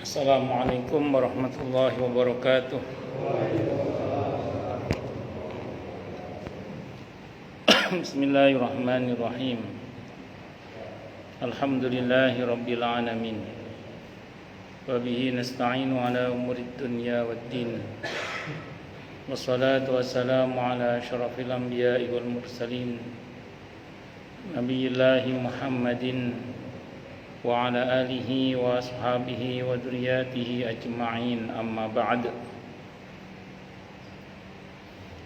Assalamualaikum warahmatullahi wabarakatuh. Bismillahirrahmanirrahim. Alhamdulillahi rabbil alamin. Wa bihi nasta'inu ala umurid dunya waddin. Wassalatu wassalamu ala asyrafil anbiya'i wal mursalin. Nabiyillahi Muhammadin wa ala alihi wa ashabihi wa dzurriyyatihi ajma'in, amma ba'd.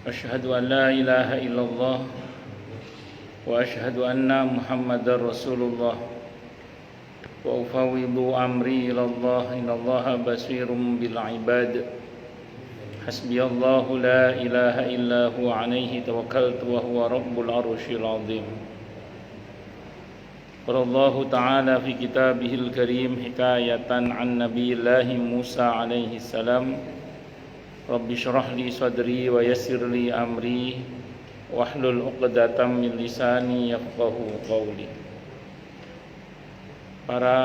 Asyhadu an la ilaha illallah wa asyhadu anna Muhammadar Rasulullah wa ufawwidu amri ilallah, innallaha basirum bil ibad. Hasbiyallahu la ilaha illa huwa alaihi tawakkaltu wa huwa rabbul arsyil azim. Qala Allah Ta'ala fi kitabihil karim hikayatan an nabiyillahi Musa alaihi salam, Rabbi syrah li sadri wa yassir li amri wahlul 'uqdatam min lisani yafqahu qawli. Para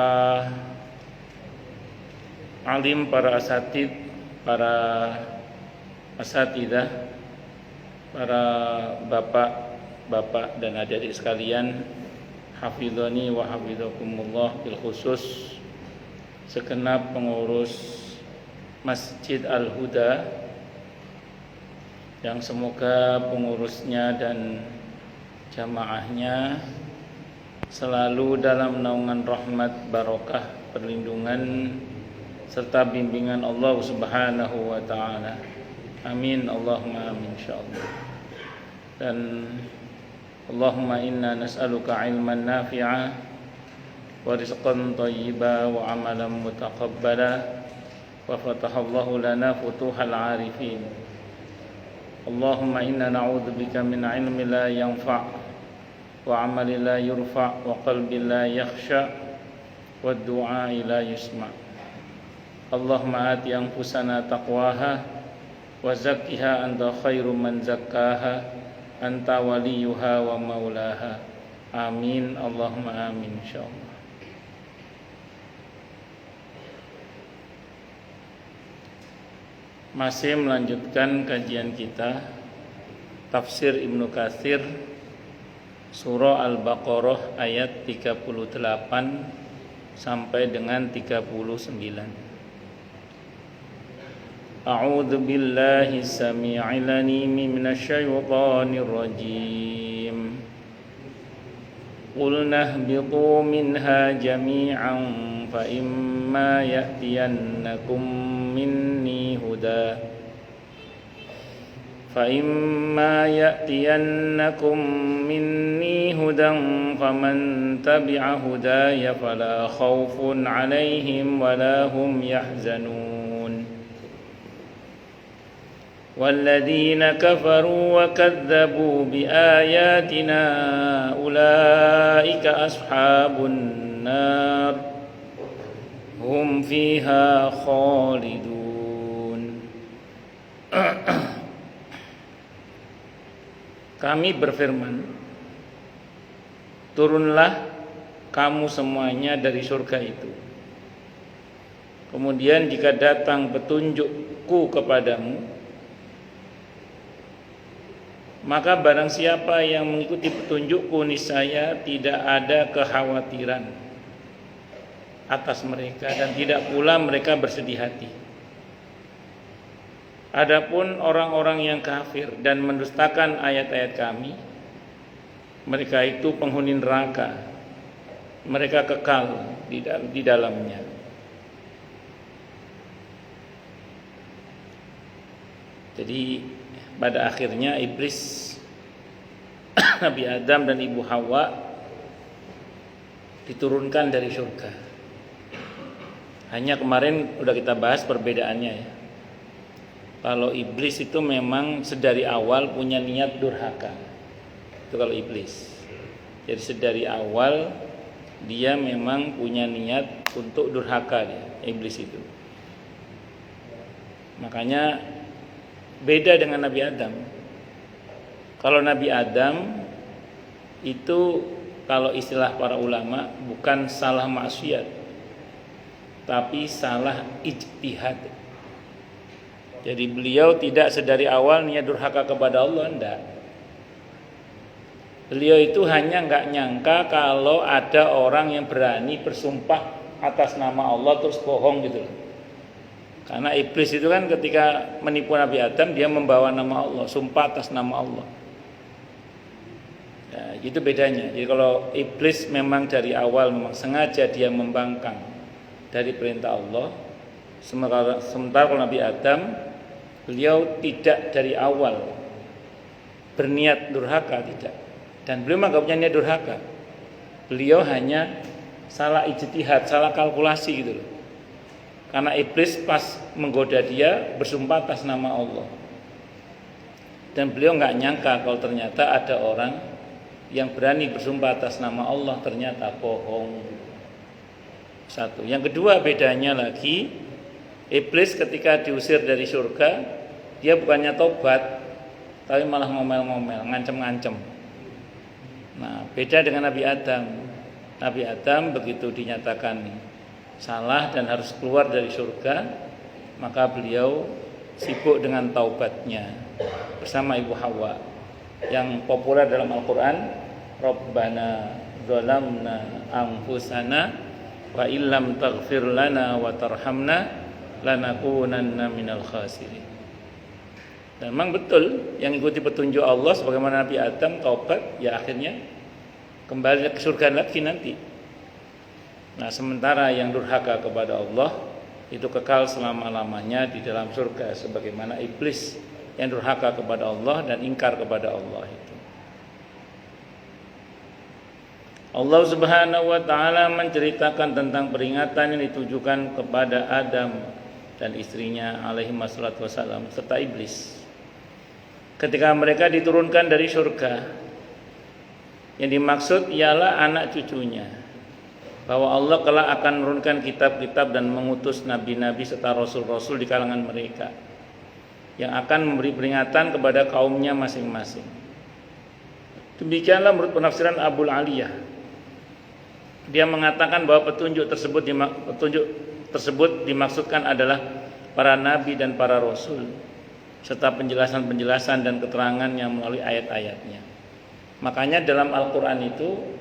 alim, para asatid, para asatidah, para bapak dan adik-adik sekalian, hafidhani wa hafidhakumullah, bil khusus segenap pengurus Masjid Al-Huda, yang semoga pengurusnya dan jamaahnya selalu dalam naungan rahmat, barokah, perlindungan serta bimbingan Allah Subhanahu wa taala. Amin, Allahumma amin insyaallah. Dan Allahumma inna nas'aluka ilman nafi'a wa rizqan thayyiba wa amalan mutaqabbala wa fatahallahu lana futuhal arifin. Allahumma inna na'udzubika min ilmin la yanfa' wa amalin la yurfa' wa qalbin la yakhsha' wa du'a'i la yusma'. Allahumma ati anfusana taqwaha wa zakkiha anta khairu man zakkaha anta waliyuha wa maulaha. Amin, Allahumma amin insyaallah. Masih melanjutkan kajian kita tafsir Ibnu Katsir surah Al-Baqarah ayat 38 sampai dengan 39. A'udzu billahi samii'il 'aliim minasy syaithaanir rajiim. Qulna ihbitu minha jamii'an fa imma ya'tiyannakum minni huda faman tabi'a hudaya fala khaufun 'alaihim wala hum yahzanun. والذين كفروا وكذبوا بآياتنا أولئك أصحاب النار هم فيها خالدون. Kami berfirman, turunlah kamu semuanya dari surga itu. Kemudian jika datang petunjukku kepadamu, maka barang siapa yang mengikuti petunjukku, niscaya tidak ada kekhawatiran atas mereka dan tidak pula mereka bersedih hati. Adapun orang-orang yang kafir dan mendustakan ayat-ayat kami, mereka itu penghuni neraka, mereka kekal di dalamnya. Jadi pada akhirnya iblis, Nabi Adam dan Ibu Hawa diturunkan dari surga. Hanya kemarin udah kita bahas perbedaannya ya. Kalau iblis itu memang sedari awal punya niat durhaka. Itu kalau iblis. Jadi sedari awal dia memang punya niat untuk durhaka dia, iblis itu. Makanya beda dengan Nabi Adam. Kalau Nabi Adam itu, kalau istilah para ulama, bukan salah maksiat, tapi salah ijtihad. Jadi beliau tidak sedari awal niat durhaka kepada Allah, enggak. Beliau itu hanya enggak nyangka kalau ada orang yang berani bersumpah atas nama Allah terus bohong gitu. Karena iblis itu kan ketika menipu Nabi Adam, dia membawa nama Allah, sumpah atas nama Allah. Ya, itu bedanya. Jadi kalau iblis memang dari awal memang sengaja dia membangkang dari perintah Allah, sementara kalau Nabi Adam, beliau tidak dari awal berniat durhaka, tidak. Dan beliau memang gak punya niat durhaka. Beliau hanya salah ijtihad, salah kalkulasi gitu loh. Karena iblis pas menggoda dia bersumpah atas nama Allah. Dan beliau gak nyangka kalau ternyata ada orang yang berani bersumpah atas nama Allah ternyata bohong. Satu. Yang kedua bedanya lagi, iblis ketika diusir dari surga, dia bukannya tobat, tapi malah ngomel-ngomel, ngancem-ngancem. Nah, beda dengan Nabi Adam. Nabi Adam begitu dinyatakan salah dan harus keluar dari surga, maka beliau sibuk dengan taubatnya bersama Ibu Hawa. Yang populer dalam Al-Quran, Rabbana zalamna anfusana wa illam taghfir lana wa tarhamna lanakunanna minal khasirin. Dan memang betul yang ikuti petunjuk Allah sebagaimana Nabi Adam taubat, ya akhirnya kembali ke surga lagi nanti. Nah, sementara yang durhaka kepada Allah itu kekal selama-lamanya di dalam surga sebagaimana iblis yang durhaka kepada Allah dan ingkar kepada Allah itu. Allah Subhanahu wa taala menceritakan tentang peringatan yang ditujukan kepada Adam dan istrinya alaihi wassalatu wassalam serta iblis. Ketika mereka diturunkan dari surga, yang dimaksud ialah anak cucunya. Bahwa Allah kelak akan menurunkan kitab-kitab dan mengutus nabi-nabi serta rasul-rasul di kalangan mereka yang akan memberi peringatan kepada kaumnya masing-masing. Demikianlah menurut penafsiran Abul Aliyah. Dia mengatakan bahwa petunjuk tersebut dimaksudkan adalah para nabi dan para rasul serta penjelasan-penjelasan dan keterangan yang melalui ayat-ayatnya. Makanya dalam Al-Qur'an itu,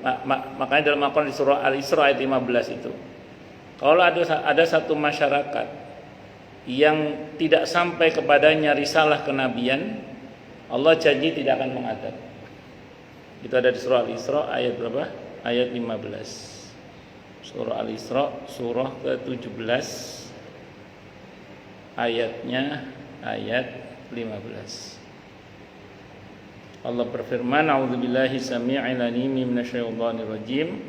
makanya dalam Al-Qur'an di surah Al-Isra ayat 15 itu, kalau ada satu masyarakat yang tidak sampai kepadanya risalah kenabian, Allah janji tidak akan mengadab. Itu ada di surah Al-Isra ayat berapa? Ayat 15. Surah Al-Isra surah ke-17 ayatnya ayat 15. Allah berfirman, a'udzubillahi samii'il 'aliim minasyaitonir rajim.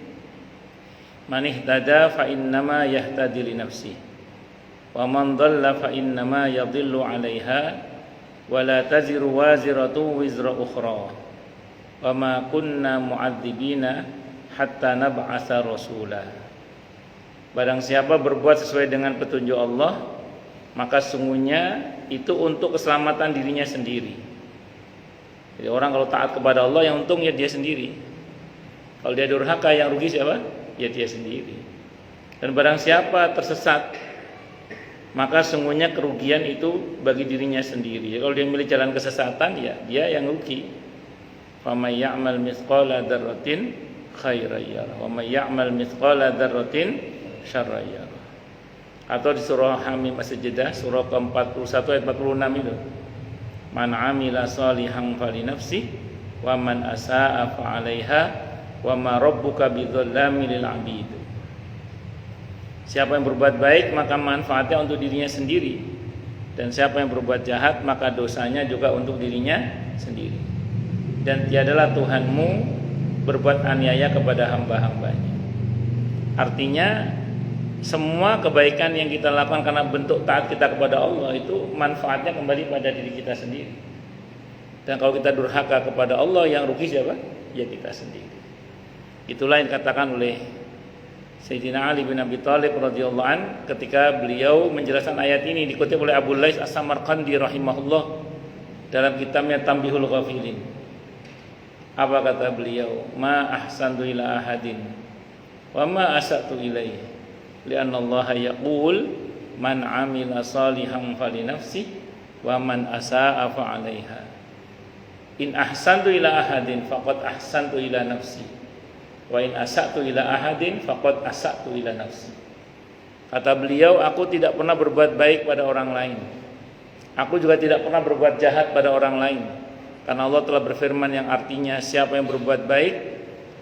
Man ihtada fa innama yahtadi li nafsihi wa man dhalla fa innama yadhillu 'alaiha wa la taziru waziratu wizra ukhra wa ma kunna mu'adzibina hatta nab'atsa rasula. Barang siapa berbuat sesuai dengan petunjuk Allah, maka sungguhnya itu untuk keselamatan dirinya sendiri. Jadi orang kalau taat kepada Allah, yang untung ya dia sendiri. Kalau dia durhaka, yang rugi siapa? Ya dia sendiri. Dan barang siapa tersesat, maka sungguhnya kerugian itu bagi dirinya sendiri. Kalau dia memilih jalan kesesatan, ya dia yang rugi. Faman ya'mal mithqala dzarratin khairan yarah wa may ya'mal mithqala dzarratin syarran yarah. Atau di surah Hamim As-Sajdah surah ke-41 ayat 46 itu, man 'amila shalihan falinafsi wa man asaa fa 'alaiha wa ma rabbuka bidzallamil lil 'abid. Siapa yang berbuat baik maka manfaatnya untuk dirinya sendiri, dan siapa yang berbuat jahat maka dosanya juga untuk dirinya sendiri. Dan tiadalah Tuhanmu berbuat aniaya kepada hamba-hambanya. Artinya semua kebaikan yang kita lakukan karena bentuk taat kita kepada Allah itu manfaatnya kembali pada diri kita sendiri. Dan kalau kita durhaka kepada Allah, yang rugi siapa? Ya kita sendiri. Itulah yang dikatakan oleh Sayyidina Ali bin Abi Thalib radhiyallahu an ketika beliau menjelaskan ayat ini, dikutip oleh Abu Lais As-Samarqandi rahimahullah dalam kitabnya Tanbihul Ghafilin. Apa kata beliau? Ma ahsantu ila ahadin wa ma asatu ilaihi Li'anna Allah yaqul man 'amila shalihan falinafsi wa man asaa fa 'alaiha. In ahsantu ila ahadin faqad ahsantu ila nafsi wa in asa'tu ila ahadin faqad asa'tu ila nafsi. Kata beliau, aku tidak pernah berbuat baik pada orang lain. Aku juga tidak pernah berbuat jahat pada orang lain. Karena Allah telah berfirman yang artinya siapa yang berbuat baik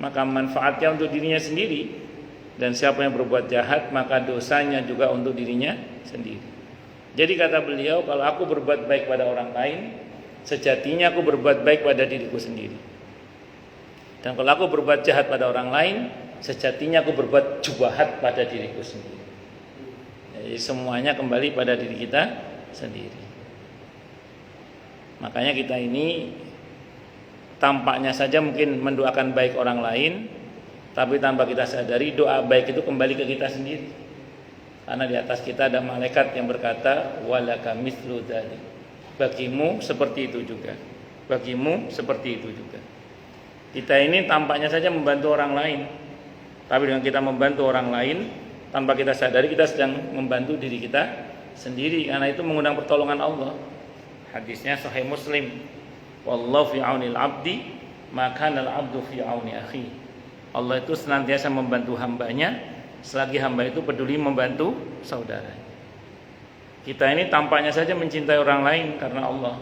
maka manfaatnya untuk dirinya sendiri, dan siapa yang berbuat jahat maka dosanya juga untuk dirinya sendiri. Jadi kata beliau, kalau aku berbuat baik pada orang lain, sejatinya aku berbuat baik pada diriku sendiri. Dan kalau aku berbuat jahat pada orang lain, sejatinya aku berbuat jahat pada diriku sendiri. Jadi semuanya kembali pada diri kita sendiri. Makanya kita ini tampaknya saja mungkin mendoakan baik orang lain, tapi tanpa kita sadari doa baik itu kembali ke kita sendiri. Karena di atas kita ada malaikat yang berkata, walaka mithlu dzalik. Bagimu seperti itu juga. Bagimu seperti itu juga. Kita ini tampaknya saja membantu orang lain, tapi dengan kita membantu orang lain tanpa kita sadari, kita sedang membantu diri kita sendiri, karena itu mengundang pertolongan Allah. Hadisnya Sahih Muslim, wallahu fi aunil abdi maka al abdu fi auni akhi. Allah itu senantiasa membantu hambanya selagi hamba itu peduli membantu saudara. Kita ini tampaknya saja mencintai orang lain karena Allah,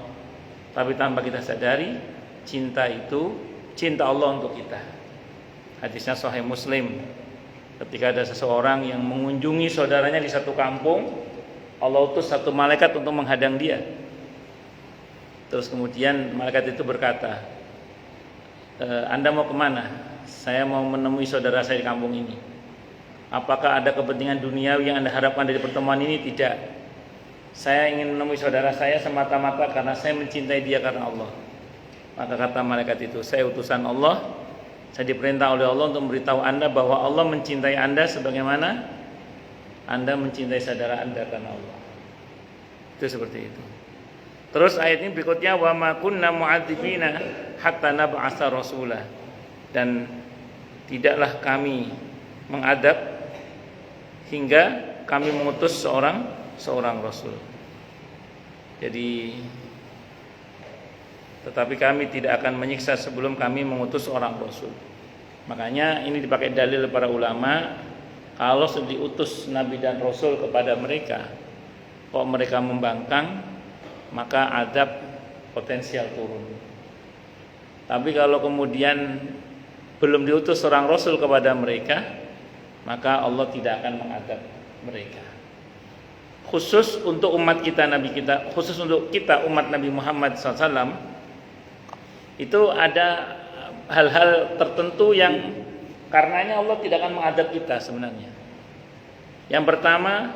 tapi tanpa kita sadari, cinta itu cinta Allah untuk kita. Hadisnya Sahih Muslim, ketika ada seseorang yang mengunjungi saudaranya di satu kampung, Allah utus satu malaikat untuk menghadang dia. Terus kemudian malaikat itu berkata, Anda mau kemana? Saya mau menemui saudara saya di kampung ini. Apakah ada kepentingan duniawi yang Anda harapkan dari pertemuan ini? Tidak. Saya ingin menemui saudara saya semata-mata karena saya mencintai dia karena Allah. Maka kata malaikat itu, saya utusan Allah, saya diperintah oleh Allah untuk memberitahu Anda bahwa Allah mencintai Anda sebagaimana Anda mencintai saudara Anda karena Allah. Itu seperti itu. Terus ayat ini berikutnya, wa ma kunna mu'adzibina hatta nab'atsa rasulah. Dan tidaklah kami mengadab hingga kami mengutus seorang rasul. Jadi tetapi kami tidak akan menyiksa sebelum kami mengutus seorang rasul. Makanya ini dipakai dalil para ulama, kalau diutus nabi dan rasul kepada mereka kok mereka membangkang, maka azab potensial turun. Tapi kalau kemudian belum diutus seorang rasul kepada mereka, maka Allah tidak akan mengadab mereka. Khusus untuk umat kita, Nabi kita, khusus untuk kita umat Nabi Muhammad SAW, itu ada hal-hal tertentu yang karenanya Allah tidak akan mengadab kita sebenarnya. Yang pertama,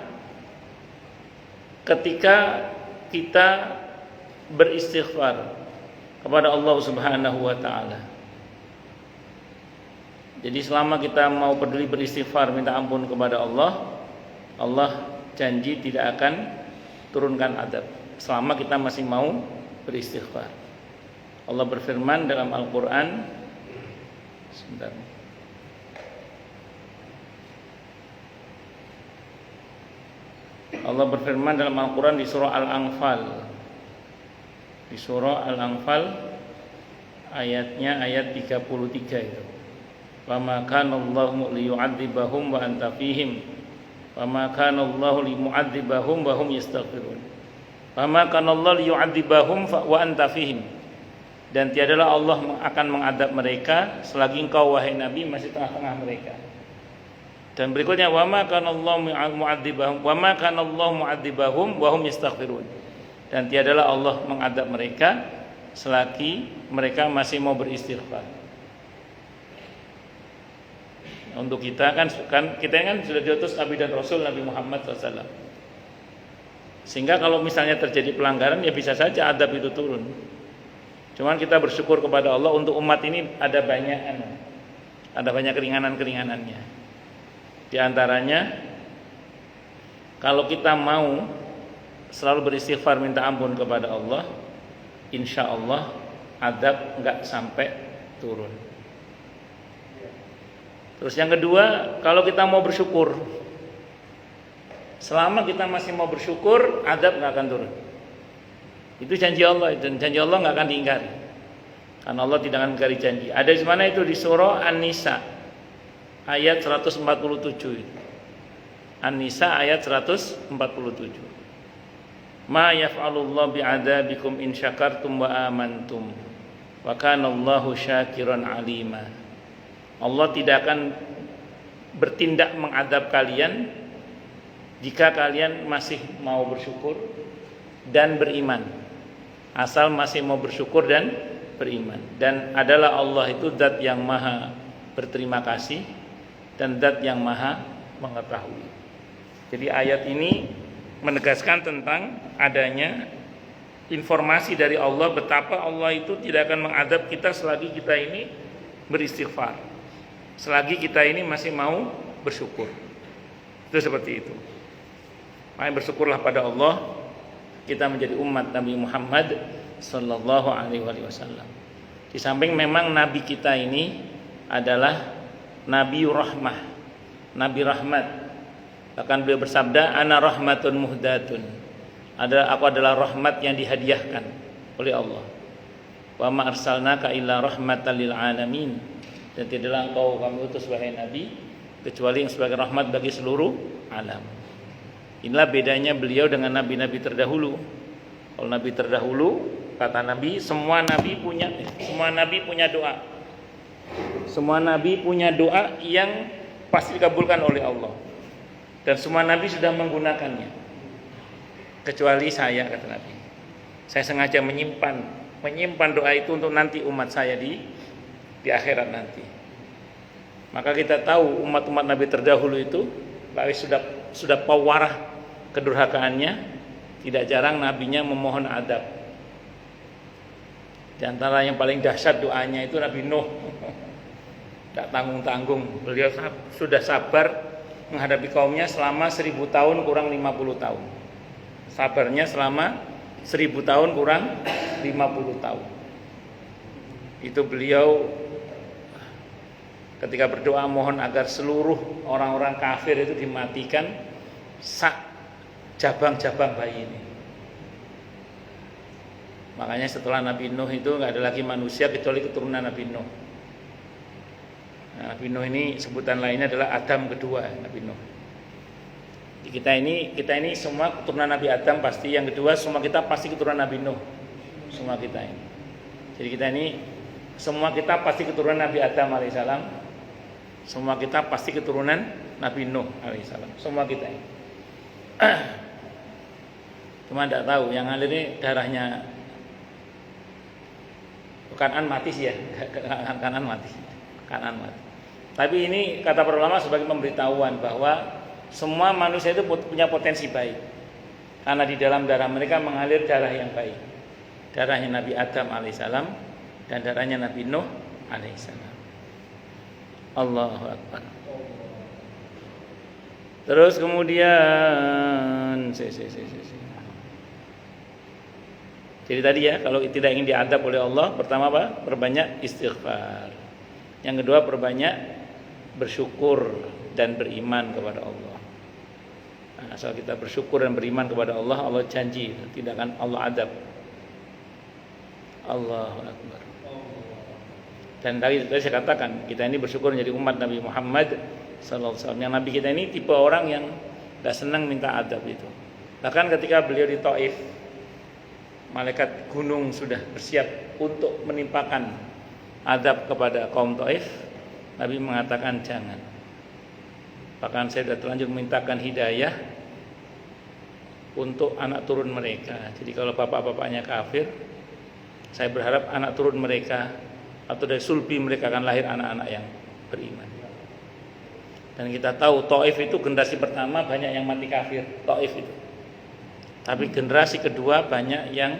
ketika kita beristighfar kepada Allah Subhanahu wa taala. Jadi selama kita mau peduli beristighfar, minta ampun kepada Allah, Allah janji tidak akan turunkan adab selama kita masih mau beristighfar. Allah berfirman dalam Al-Qur'an, sebentar. Allah berfirman dalam Al-Quran di surah Al-Anfal. Di surah Al-Anfal ayatnya ayat 33 itu. Wa ma kana Allahu liyu'adzibahum wa anta fihim. Wa ma kana Allahu limu'adzibahum wa hum yastaghfirun. Wa ma kana Allahu liyu'adzibahum wa anta fihim. Dan tiadalah Allah akan mengadab mereka selagi engkau wahai Nabi masih tengah-tengah mereka. Dan berikutnya wa ma kana Allahu mu'adzibahum wa ma kana Allahu mu'adzibahum wa hum yastaghfirun. Dan tiadalah Allah mengadab mereka selagi mereka masih mau beristighfar. Untuk kita kan kita kan sudah diutus Nabi dan Rasul Nabi Muhammad SAW. Sehingga kalau misalnya terjadi pelanggaran, ya bisa saja adab itu turun. Cuman kita bersyukur kepada Allah untuk umat ini ada banyak keringanan-keringanannya. Di antaranya, kalau kita mau selalu beristighfar minta ampun kepada Allah, insya Allah adab enggak sampai turun. Terus yang kedua, kalau kita mau bersyukur, Selama kita masih mau bersyukur, azab nggak akan turun. Itu janji Allah, dan janji Allah nggak akan diingkari. Karena Allah tidak akan mengingkari janji. Ada di mana itu di surah An-Nisa ayat 147 itu. An-Nisa ayat 147. Ma yaf'alullahu bi'adzabikum in syakartum wa amantum wa kana Allahu syakiran alima. Allah tidak akan bertindak mengadab kalian jika kalian masih mau bersyukur dan beriman. Asal masih mau bersyukur dan beriman. Dan adalah Allah itu zat yang maha berterima kasih dan zat yang maha mengetahui. Jadi ayat ini menegaskan tentang adanya informasi dari Allah betapa Allah itu tidak akan mengadab kita selagi kita ini beristighfar, selagi kita ini masih mau bersyukur. Itu seperti itu. Makanya bersyukurlah pada Allah kita menjadi umat Nabi Muhammad sallallahu alaihi wasallam. Di samping memang Nabi kita ini adalah Nabi Rahmah, Nabi Rahmat. Bahkan beliau bersabda, ana rahmatun muhdatun. Aku adalah rahmat yang dihadiahkan oleh Allah. Wa ma arsalnaka illa rahmatan lil alamin. Dan tidaklah engkau kami utus wahai Nabi kecuali yang sebagai rahmat bagi seluruh alam. Inilah bedanya beliau dengan nabi-nabi terdahulu. Kalau nabi terdahulu, kata Nabi, semua nabi punya doa. Semua nabi punya doa yang pasti dikabulkan oleh Allah. Dan semua nabi sudah menggunakannya. Kecuali saya, kata Nabi. Saya sengaja menyimpan doa itu untuk nanti umat saya di akhirat nanti. Maka kita tahu umat-umat nabi terdahulu itu sudah pawarah kedurhakaannya. Tidak jarang nabinya memohon adab. Di antara yang paling dahsyat doanya itu Nabi Nuh. Tidak tanggung-tanggung. Beliau sudah sabar menghadapi kaumnya selama 1000 tahun kurang 50 tahun. Sabarnya selama 1000 tahun kurang 50 tahun. Itu beliau ketika berdoa mohon agar seluruh orang-orang kafir itu dimatikan sak jabang-jabang bayi ini. Makanya setelah Nabi Nuh itu nggak ada lagi manusia kecuali keturunan Nabi Nuh. Nabi Nuh ini sebutan lainnya adalah Adam kedua, Nabi Nuh. Kita ini semua keturunan Nabi Adam pasti, yang kedua semua kita pasti keturunan Nabi Nuh. Semua kita ini. Jadi kita ini semua kita pasti keturunan Nabi Adam alaihissalam. Semua kita pasti keturunan Nabi Nuh alaihissalam. Semua kita ini. Cuma tidak tahu yang ngalir ini darahnya Kanan mati sih ya, Kanan mati. Tapi ini kata para ulama sebagai pemberitahuan bahwa semua manusia itu punya potensi baik. Karena di dalam darah mereka mengalir darah yang baik. Darahnya Nabi Adam alaihissalam dan darahnya Nabi Nuh alaihissalam. Allahu Akbar. Terus kemudian jadi tadi ya, kalau tidak ingin diadab oleh Allah, pertama apa? Perbanyak istighfar. Yang kedua perbanyak bersyukur dan beriman kepada Allah. Nah, asal kita bersyukur dan beriman kepada Allah, Allah janji tidak akan Allah adab. Allahu Akbar. Dan tadi saya katakan, kita ini bersyukur menjadi umat Nabi Muhammad sallallahu alaihi wasallam. Yang Nabi kita ini tipe orang yang tidak senang minta adab itu. Bahkan ketika beliau di Taif, malaikat gunung sudah bersiap untuk menimpakan adab kepada kaum Taif. Nabi mengatakan jangan. Bahkan saya sudah terlanjur memintakan hidayah untuk anak turun mereka. Jadi kalau bapak-bapaknya kafir, saya berharap anak turun mereka atau dari sulbi mereka akan lahir anak-anak yang beriman. Dan kita tahu Taif itu generasi pertama banyak yang mati kafir, Taif itu. Tapi generasi kedua banyak yang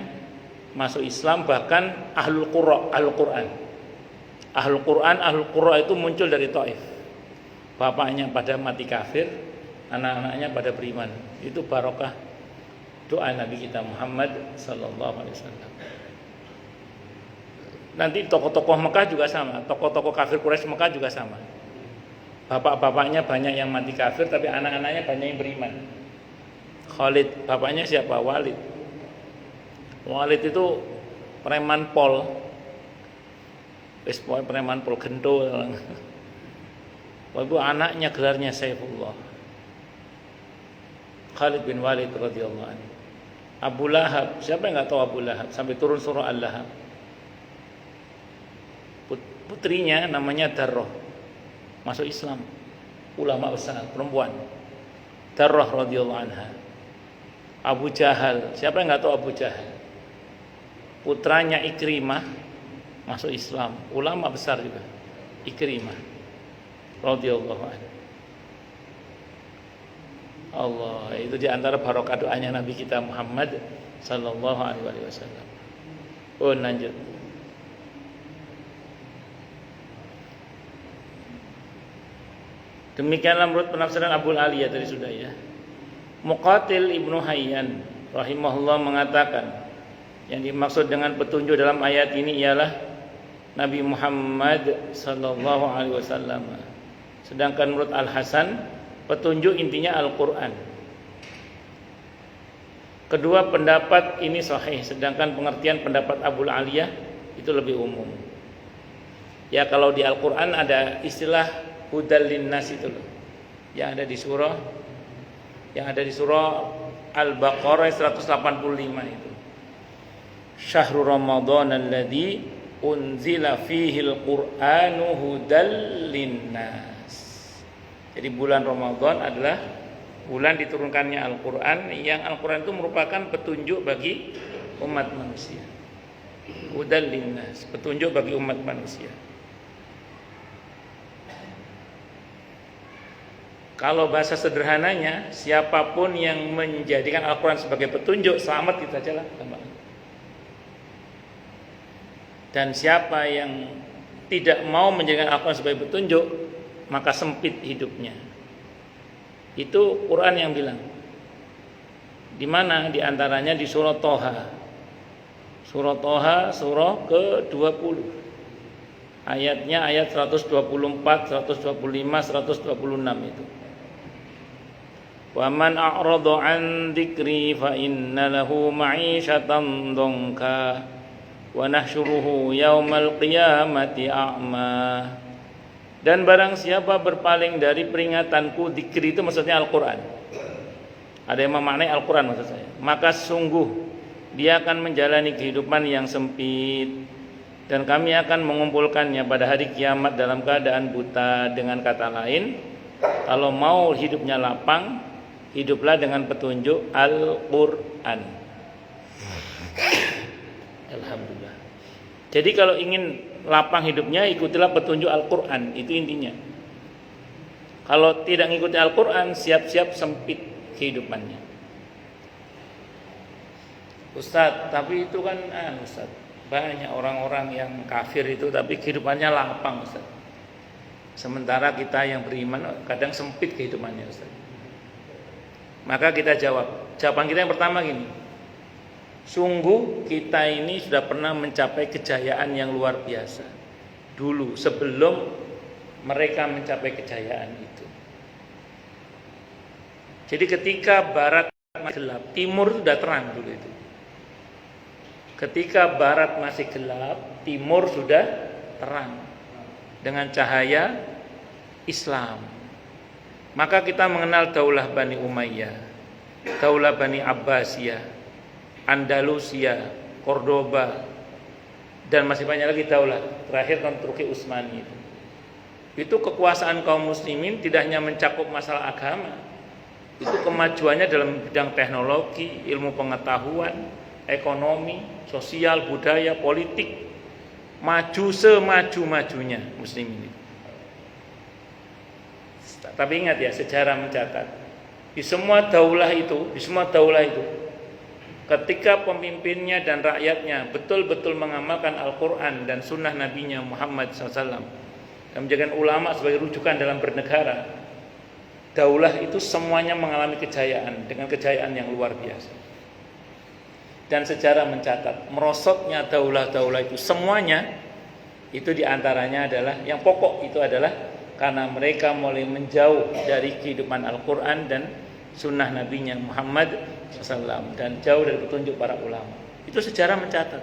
masuk Islam, bahkan ahlul Qur'an. Ahlul Qur'an itu muncul dari Taif. Bapaknya pada mati kafir, anak-anaknya pada beriman. Itu barokah doa Nabi kita Muhammad sallallahu alaihi wasallam. Nanti tokoh-tokoh Mekah juga sama, tokoh-tokoh kafir Quraisy Mekah juga sama. Bapak-bapaknya banyak yang mati kafir, tapi anak-anaknya banyak yang beriman. Khalid, bapaknya siapa? Walid. Walid itu preman pol. Preman pol gento. Waktu anaknya gelarnya Saifullah. Khalid bin Walid radhiyallahu anhu. Abu Lahab, siapa yang enggak tahu Abu Lahab? Sampai turun surah Al-Lahab. Putrinya namanya Darrah. Masuk Islam. Ulama besar, perempuan. Darrah radhiyallahu anha. Abu Jahal, siapa yang enggak tahu Abu Jahal? Putranya Ikrimah masuk Islam, ulama besar juga. Ikrimah radhiyallahu anhu. Allah, itu di antara barokah doanya Nabi kita Muhammad sallallahu alaihi wasallam. Oh, lanjut. Demikianlah menurut penafsiran Abu Aliyah tadi sudah ya. Muqatil Ibnu Hayyan rahimahullah mengatakan, yang dimaksud dengan petunjuk dalam ayat ini ialah Nabi Muhammad sallallahu alaihi wasallam. Sedangkan menurut Al-Hasan, petunjuk intinya Al-Qur'an. Kedua pendapat ini sahih, sedangkan pengertian pendapat Abu Aliyah itu lebih umum. Ya, kalau di Al-Qur'an ada istilah hudal linnas itu loh. Yang ada di surah Al-Baqarah 185 itu. Syahrul Ramadan alladzi unzila fihi al-Qur'anu hudal linnas. Jadi bulan Ramadan adalah bulan diturunkannya Al-Qur'an, yang Al-Qur'an itu merupakan petunjuk bagi umat manusia. Hudal linnas, petunjuk bagi umat manusia. Kalau bahasa sederhananya, siapapun yang menjadikan Al-Quran sebagai petunjuk, selamat kita jalan. Dan siapa yang tidak mau menjadikan Al-Quran sebagai petunjuk, maka sempit hidupnya. Itu Quran yang bilang. Di mana? Di antaranya di surah Thaha. Surah Thaha, surah ke-20. Ayatnya ayat 124, 125, 126 itu. Wa man a'rada 'an dzikri fa inna lahu ma'isyatan dhanka wa nahsyuruhu yaumal qiyamati a'ma. Dan barang siapa berpaling dari peringatanku, dzikri itu maksudnya Al-Qur'an. Ada yang memaknai Al-Qur'an maksud saya. Maka sungguh dia akan menjalani kehidupan yang sempit, dan kami akan mengumpulkannya pada hari kiamat dalam keadaan buta. Dengan kata lain, kalau mau hidupnya lapang, hiduplah dengan petunjuk Al-Qur'an. Alhamdulillah. Jadi kalau ingin lapang hidupnya, ikutilah petunjuk Al-Qur'an, itu intinya. Kalau tidak mengikuti Al-Qur'an, siap-siap sempit kehidupannya. Ustaz, tapi itu kan Ustaz, banyak orang-orang yang kafir itu tapi kehidupannya lapang, Ustaz. Sementara kita yang beriman kadang sempit kehidupannya, Ustaz. Maka kita jawaban kita yang pertama gini. Sungguh kita ini sudah pernah mencapai kejayaan yang luar biasa dulu, sebelum mereka mencapai kejayaan itu. Jadi ketika barat masih gelap, timur sudah terang dulu itu. Ketika barat masih gelap, timur sudah terang dengan cahaya Islam. Maka kita mengenal Daulah Bani Umayyah, Daulah Bani Abbasiyah, Andalusia, Cordoba, dan masih banyak lagi daulah. Terakhir kan Turki Utsmani itu. Itu kekuasaan kaum muslimin tidak hanya mencakup masalah agama. Itu kemajuannya dalam bidang teknologi, ilmu pengetahuan, ekonomi, sosial, budaya, politik, maju semaju-majunya muslimin itu. Tapi ingat ya, sejarah mencatat di semua daulah itu, ketika pemimpinnya dan rakyatnya betul-betul mengamalkan Al-Quran dan sunnah Nabinya Muhammad SAW dan menjadikan ulama sebagai rujukan dalam bernegara, daulah itu semuanya mengalami kejayaan dengan kejayaan yang luar biasa. Dan sejarah mencatat merosotnya daulah-daulah itu semuanya itu diantaranya adalah yang pokok itu adalah karena mereka mulai menjauh dari kehidupan Al-Quran dan sunnah nabinya Muhammad SAW dan jauh dari petunjuk para ulama. Itu sejarah mencatat.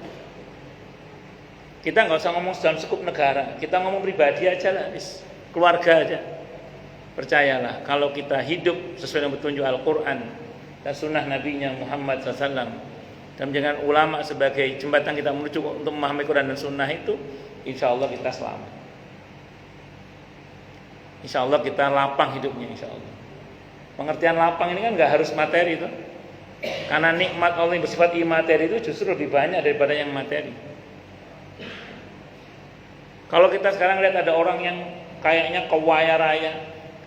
Kita nggak usah ngomong dalam skup negara, kita ngomong pribadi aja lah, keluarga aja. Percayalah, kalau kita hidup sesuai dengan petunjuk Al-Quran dan sunnah nabinya Muhammad SAW, dan menjadikan ulama sebagai jembatan kita menuju untuk memahami Quran dan sunnah itu, insya Allah kita selamat. Insya Allah kita lapang hidupnya, insya Allah. Pengertian lapang ini kan nggak harus materi itu, karena nikmat Allah yang bersifat imateri itu justru lebih banyak daripada yang materi. Kalau kita sekarang lihat ada orang yang kayaknya kaya raya,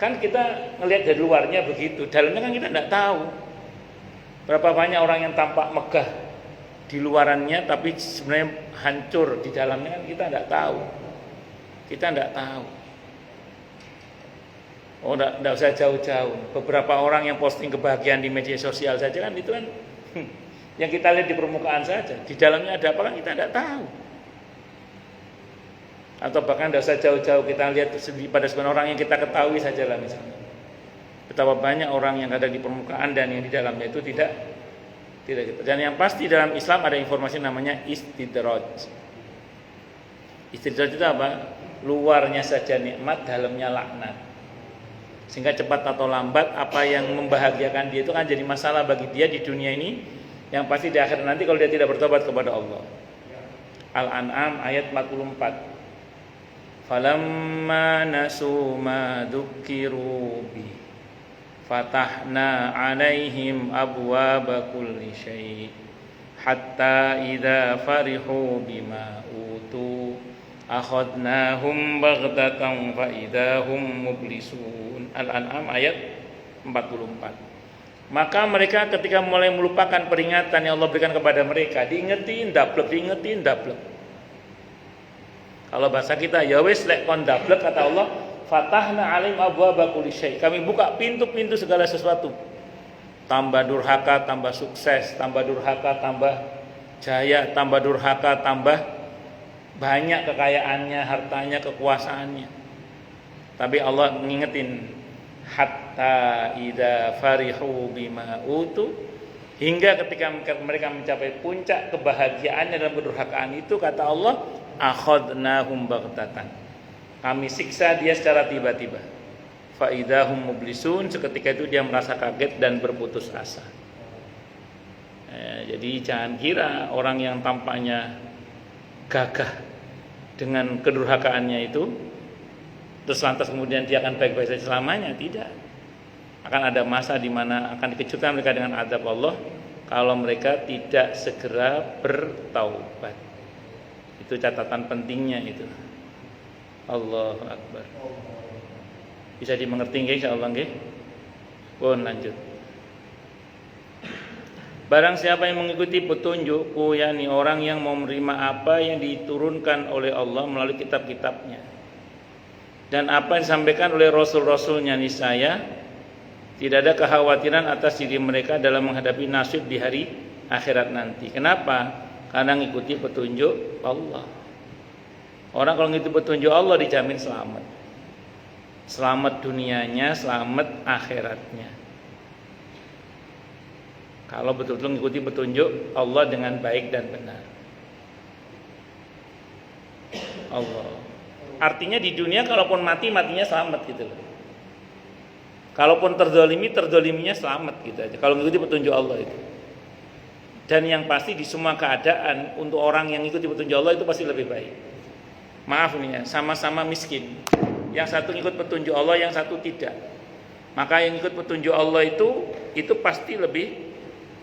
kan kita ngelihat dari luarnya begitu, dalamnya kan kita tidak tahu. Berapa banyak orang yang tampak megah di luarannya, tapi sebenarnya hancur di dalamnya, kan kita tidak tahu. Kita tidak tahu. Oh, tidak usah jauh-jauh. Beberapa orang yang posting kebahagiaan di media sosial saja kan itu kan yang kita lihat di permukaan saja. Di dalamnya ada apa kan kita tidak tahu. Atau bahkan tidak usah jauh-jauh, kita lihat pada sebagian orang yang kita ketahui saja lah misalnya. Betapa banyak orang yang ada di permukaan dan yang di dalamnya itu tidak. Dan yang pasti dalam Islam ada informasi namanya istidraj. Istidraj itu apa? Luarnya saja nikmat, dalamnya laknat. Sehingga cepat atau lambat apa yang membahagiakan dia itu kan jadi masalah bagi dia di dunia ini, yang pasti di akhir nanti kalau dia tidak bertobat kepada Allah. Al-An'am ayat 44. Falamma nasu ma dzukiru bi fatahna 'alaihim abwaaba kulli syai' hatta idza farihu bima utu akhadnahum baghtatan fa idahum mublisun. Al-An'am ayat 44. Maka mereka ketika mulai melupakan peringatan yang Allah berikan kepada mereka, diingetin dablek. Kalau bahasa kita, ya wis lek kon dablek, kata Allah, fatahna 'alaihim abwaaba kulli syai'. Kami buka pintu-pintu segala sesuatu. Tambah durhaka, tambah sukses, tambah durhaka, tambah jaya, tambah durhaka, tambah banyak kekayaannya, hartanya, kekuasaannya. Tapi Allah ngingetin, hatta idza farihu bima utu, hingga ketika mereka mencapai puncak kebahagiaannya dalam kedurhakaan itu, kata Allah, akhadnahum baghtatan. Kami siksa dia secara tiba-tiba. Fa idahum mublisun, seketika itu dia merasa kaget dan berputus asa. Jadi jangan kira orang yang tampaknya gagah dengan kedurhakaannya itu terus lantas kemudian dia akan baik-baik saja selamanya. Tidak. Akan ada masa di mana akan dikejutkan mereka dengan azab Allah kalau mereka tidak segera bertaubat. Itu catatan pentingnya itu. Allahu Akbar. Bisa dimengerti nggih insyaallah nggih? Pun lanjut. Barang siapa yang mengikuti petunjukku, yakni orang yang mau menerima apa yang diturunkan oleh Allah melalui kitab-kitabnya dan apa yang disampaikan oleh rasul-rasulnya, niscaya tidak ada kekhawatiran atas diri mereka dalam menghadapi nasib di hari akhirat nanti. Kenapa? Karena mengikuti petunjuk Allah. Orang kalau mengikuti petunjuk Allah dijamin selamat. Selamat dunianya, selamat akhiratnya. Kalau betul-betul mengikuti petunjuk Allah dengan baik dan benar. Allah. Artinya di dunia kalaupun matinya selamat gitu loh. Kalaupun terzaliminya selamat gitu aja. Kalau mengikuti petunjuk Allah itu. Dan yang pasti di semua keadaan untuk orang yang mengikuti petunjuk Allah itu pasti lebih baik. Maaf nih ya, sama-sama miskin. Yang satu ikut petunjuk Allah, yang satu tidak. Maka yang ikut petunjuk Allah itu pasti lebih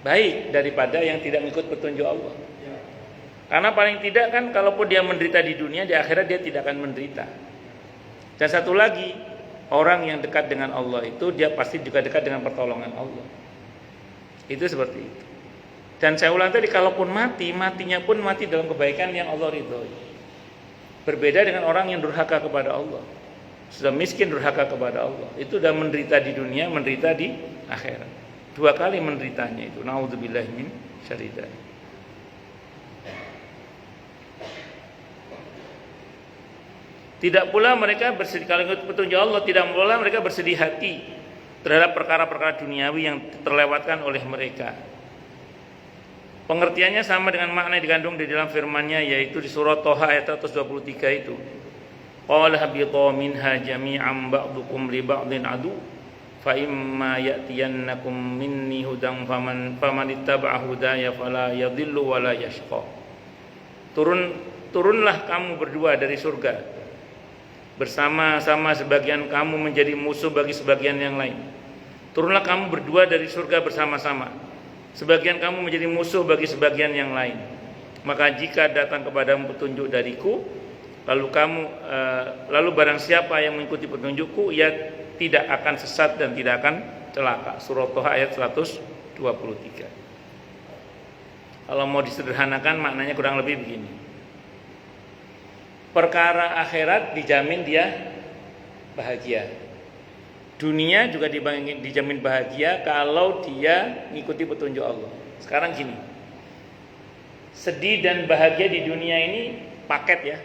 baik daripada yang tidak mengikut petunjuk Allah. Karena paling tidak kan kalaupun dia menderita di dunia, di akhirat dia tidak akan menderita. Dan satu lagi, orang yang dekat dengan Allah itu dia pasti juga dekat dengan pertolongan Allah. Itu seperti itu. Dan saya ulang tadi, kalaupun matinya pun mati dalam kebaikan yang Allah ridhoi. Berbeda dengan orang yang durhaka kepada Allah. Sudah miskin durhaka kepada Allah. Itu sudah menderita di dunia, menderita di akhirat. 2 kali menderitanya itu. Nauzubillahi min syarri dzalik. Tidak pula mereka bersedih, kalau ikut petunjuk Allah, tidak pula mereka bersedih hati terhadap perkara-perkara duniawi yang terlewatkan oleh mereka. Pengertiannya sama dengan makna yang dikandung di dalam firman-Nya, yaitu di surat Thaha ayat 123 itu. Qala habitu minha jami'an ba'dukum li ba'din adu fa imma ya'tiyannakum minni hudan faman ittaba'a hudaya fala yadhillu wa la yashqa. Turunlah kamu berdua dari surga. Bersama-sama sebagian kamu menjadi musuh bagi sebagian yang lain. Turunlah kamu berdua dari surga bersama-sama. Sebagian kamu menjadi musuh bagi sebagian yang lain. Maka jika datang kepadamu petunjuk dariku, lalu barang siapa yang mengikuti petunjukku, ia tidak akan sesat dan tidak akan celaka. Surah Thaha ayat 123. Kalau mau disederhanakan maknanya kurang lebih begini. Perkara akhirat dijamin dia bahagia. Dunia juga dijamin bahagia kalau dia ngikuti petunjuk Allah. Sekarang gini, sedih dan bahagia di dunia ini paket ya.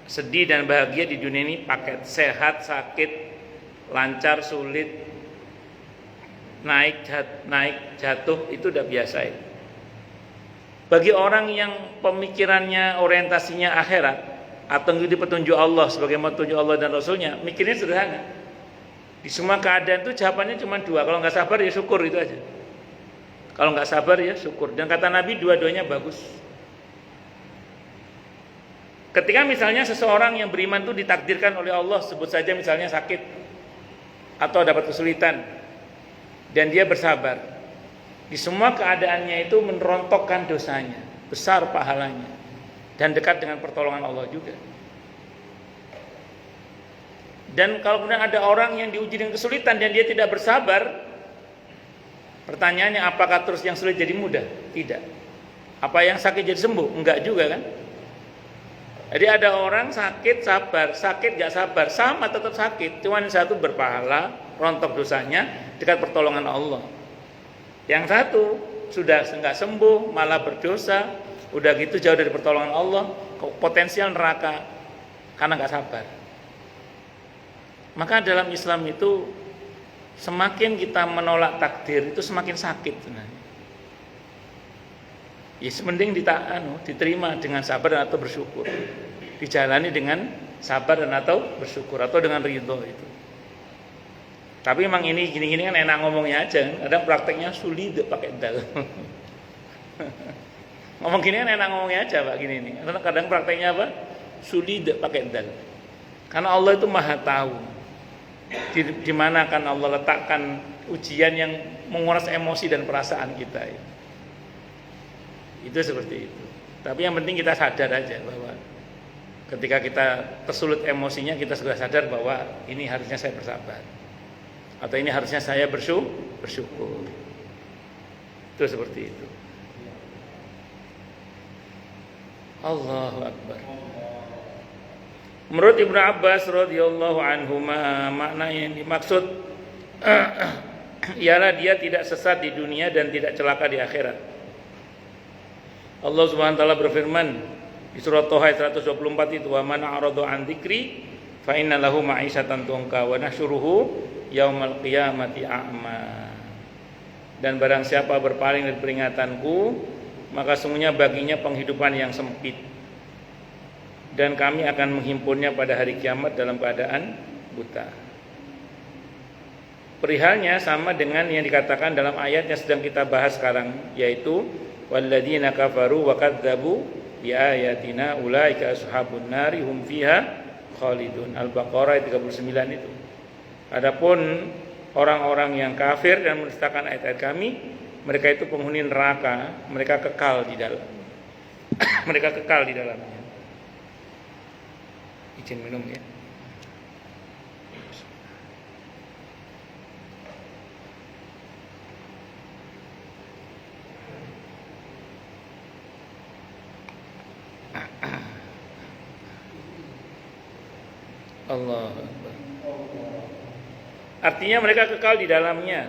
Sedih dan bahagia di dunia ini paket. Sehat, sakit, lancar, sulit, naik, jatuh, itu udah biasa ya. Bagi orang yang pemikirannya orientasinya akhirat atau mengikuti petunjuk Allah sebagaimana petunjuk Allah dan Rasulnya, mikirnya sederhana. Di semua keadaan itu jawabannya cuma dua. Kalau nggak sabar ya syukur, itu aja. Kalau nggak sabar ya syukur. Dan kata Nabi dua-duanya bagus. Ketika misalnya seseorang yang beriman itu ditakdirkan oleh Allah, sebut saja misalnya sakit atau dapat kesulitan, dan dia bersabar. Di semua keadaannya itu menerontokkan dosanya, besar pahalanya, dan dekat dengan pertolongan Allah juga. Dan kalau kemudian ada orang yang diuji dengan kesulitan dan dia tidak bersabar, pertanyaannya apakah terus yang sulit jadi mudah? Tidak. Apa yang sakit jadi sembuh? Enggak juga kan? Jadi ada orang sakit sabar, sakit gak sabar, sama tetap sakit. Cuman yang satu berpahala, rontok dosanya, dekat pertolongan Allah. Yang satu sudah enggak sembuh, malah berdosa, udah gitu jauh dari pertolongan Allah, potensial neraka karena gak sabar. Maka dalam Islam itu semakin kita menolak takdir itu semakin sakit sebenarnya. Ya mending diterima dengan sabar atau bersyukur. Dijalani dengan sabar dan atau bersyukur atau dengan ridho itu. Tapi memang ini gini-gini kan enak ngomongnya aja. Kadang prakteknya sulit pakai dal. Ngomong gini kan enak ngomongnya aja Pak gini nih. Kadang prakteknya apa? Sulit pakai dal. Karena Allah itu Maha tahu. Di mana akan Allah letakkan ujian yang menguras emosi dan perasaan kita ya. Itu seperti itu. Tapi yang penting kita sadar aja bahwa ketika kita tersulut emosinya, kita sudah sadar bahwa ini harusnya saya bersabar, atau ini harusnya saya bersyukur. Itu seperti itu. Allahu Akbar. Menurut Ibnu Abbas radhiyallahu anhuma, makna yang dimaksud ialah dia tidak sesat di dunia dan tidak celaka di akhirat. Allah Subhanahu wa taala berfirman di surat Thaha 124 itu, wa man a'rada an dzikri fa inna lahu ma'isyatan dhanka wa nahsyuruhu yaumal qiyamati a'ma. Dan barang siapa berpaling dari peringatanku, maka sungguhnya baginya penghidupan yang sempit, dan kami akan menghimpunnya pada hari kiamat dalam keadaan buta. Perihalnya sama dengan yang dikatakan dalam ayat yang sedang kita bahas sekarang, yaitu walladzina kafaru wa kadzdzabu bi ayatina ulaika ashabun nari hum fiha khalidun. Al-Baqarah 39 itu. Adapun orang-orang yang kafir dan mendustakan ayat-ayat kami, mereka itu penghuni neraka, mereka kekal di dalam. Mereka kekal di dalamnya. Izin minum ya. Allah. Artinya mereka kekal di dalamnya.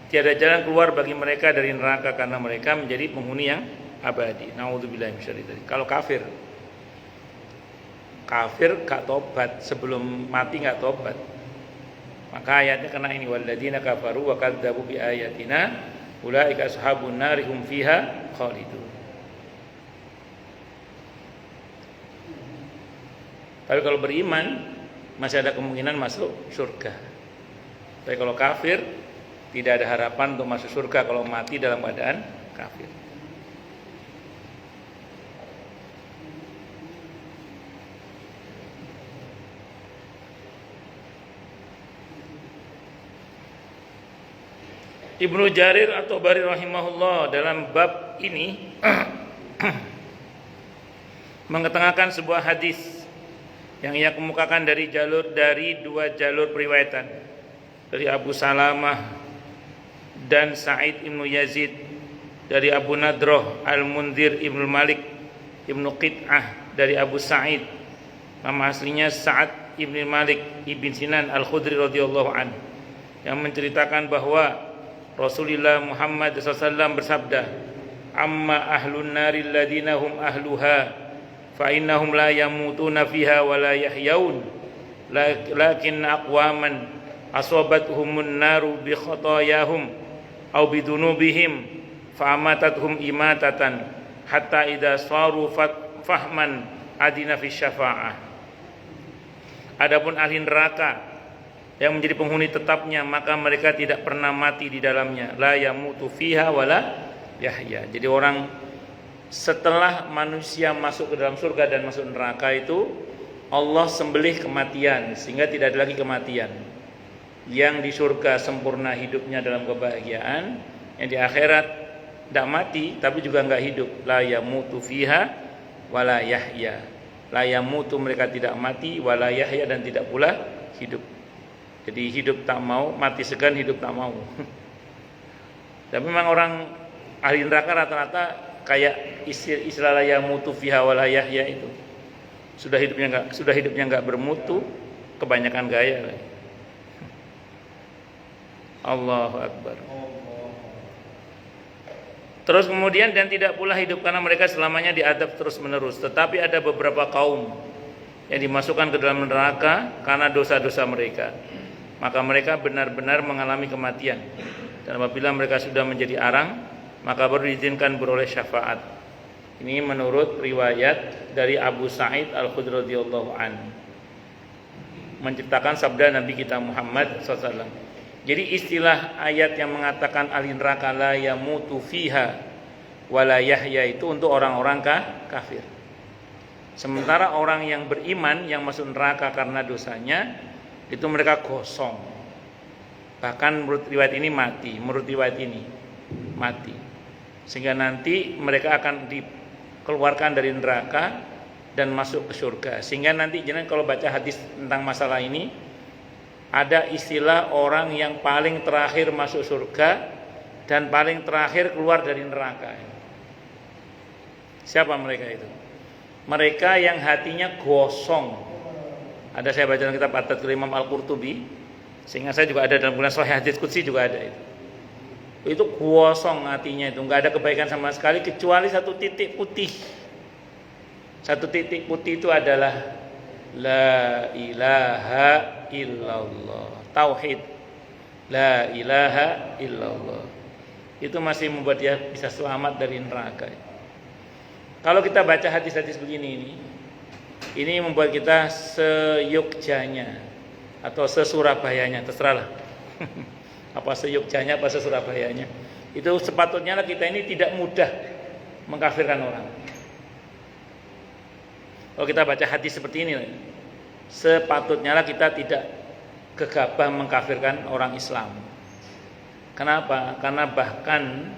Tiada jalan keluar bagi mereka dari neraka karena mereka menjadi penghuni yang abadi. Nauzubillahi minasyaitonir. Kalau kafir gak tobat, sebelum mati gak tobat, Maka ayatnya kena ini, walladzina kafaru wa kadzdzabu bi ayatina ulaika ashabun nar hum fiha khalidun. Tapi kalau beriman masih ada kemungkinan masuk surga. Tapi kalau kafir tidak ada harapan untuk masuk surga kalau mati dalam keadaan kafir. Ibnu Jarir at-Tabari rahimahullah dalam bab ini mengetengahkan sebuah hadis yang ia kemukakan dari dua jalur periwayatan dari Abu Salamah dan Sa'id ibnu Yazid, dari Abu Nadroh Al-Mundhir ibnu Malik ibnu Qit'ah dari Abu Sa'id, nama aslinya Sa'ad ibnu Malik ibn Sinan Al-Khudri radhiyallahu anhu, yang menceritakan bahwa Rasulullah Muhammad SAW bersabda, amma ahlun naril ladina hum ahluha fa innahum la yamutuna fiha wa la yahyaun lakin aqwaman asabatuhumun naru bi khatayahum aw bi dunubihim fa amatathum imatatan hatta idza saru fahman adina fi syafa'ah. Adapun ahli neraka yang menjadi penghuni tetapnya, maka mereka tidak pernah mati di dalamnya, la yamutu fiha wala yahya. Jadi orang setelah manusia masuk ke dalam surga dan masuk neraka itu Allah sembelih kematian sehingga tidak ada lagi kematian. Yang di surga sempurna hidupnya dalam kebahagiaan, yang di akhirat tidak mati tapi juga enggak hidup, la yamutu fiha wala yahya. La yamutu, mereka tidak mati, wala yahya, dan tidak pula hidup. Jadi hidup tak mau, mati segan, hidup tak mau. Dan memang orang ahli neraka rata-rata kayak istilah la yamutu fiha wala yahya itu. Sudah hidupnya enggak bermutu, kebanyakan gaya. Allahu Akbar. Terus kemudian, dan tidak pula hidup karena mereka selamanya diadab terus menerus. Tetapi ada beberapa kaum yang dimasukkan ke dalam neraka karena dosa-dosa mereka. Maka mereka benar-benar mengalami kematian. Dan apabila mereka sudah menjadi arang, maka baru diizinkan beroleh syafaat. Ini menurut riwayat dari Abu Sa'id Al-Khudri radhiyallahu anhu, menceritakan sabda Nabi kita Muhammad SAW. Jadi istilah ayat yang mengatakan ahli neraka la yamutu fiha wala yahya itu untuk orang-orang kafir. Sementara orang yang beriman yang masuk neraka karena dosanya itu mereka kosong. Bahkan menurut riwayat ini mati. Sehingga nanti mereka akan dikeluarkan dari neraka dan masuk ke surga. Sehingga nanti jangan kalau baca hadis tentang masalah ini, ada istilah orang yang paling terakhir masuk surga dan paling terakhir keluar dari neraka. Siapa mereka itu? Mereka yang hatinya gosong. Ada saya baca dalam kitab At-Tadhkir Imam Al-Qurtubi, sehingga saya juga ada dalam bulan Sahih Hadits Qudsi juga ada itu. Itu gosong hatinya, itu enggak ada kebaikan sama sekali kecuali satu titik putih. Satu titik putih itu adalah la ilaha illallah, tauhid, la ilaha illallah. Itu masih membuat dia bisa selamat dari neraka. Kalau kita baca hadis-hadis begini ini membuat kita seyogjanya atau sesurabayanya, terserahlah. Apa seyogjanya, apa sesurabayanya. Itu sepatutnya kita ini tidak mudah mengkafirkan orang. Kalau kita baca hadis seperti ini, sepatutnya kita tidak gegabah mengkafirkan orang Islam. Kenapa? Karena bahkan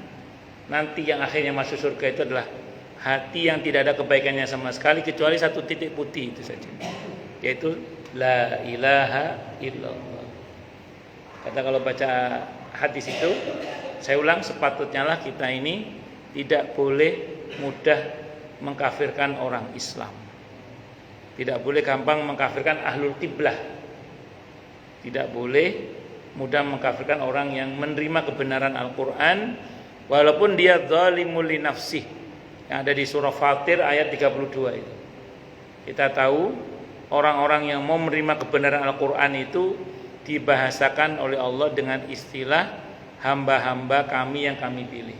nanti yang akhirnya masuk surga itu adalah hati yang tidak ada kebaikannya sama sekali kecuali satu titik putih itu saja, yaitu la ilaha illallah. Kata kalau baca hadis itu, saya ulang, sepatutnya kita ini tidak boleh mudah mengkafirkan orang Islam. Tidak boleh gampang mengkafirkan ahlul qiblah. Tidak boleh mudah mengkafirkan orang yang menerima kebenaran Al-Quran walaupun dia zalimul li nafsih, yang ada di surah Fatir ayat 32 itu. Kita tahu orang-orang yang mau menerima kebenaran Al-Quran itu dibahasakan oleh Allah dengan istilah hamba-hamba kami yang kami pilih.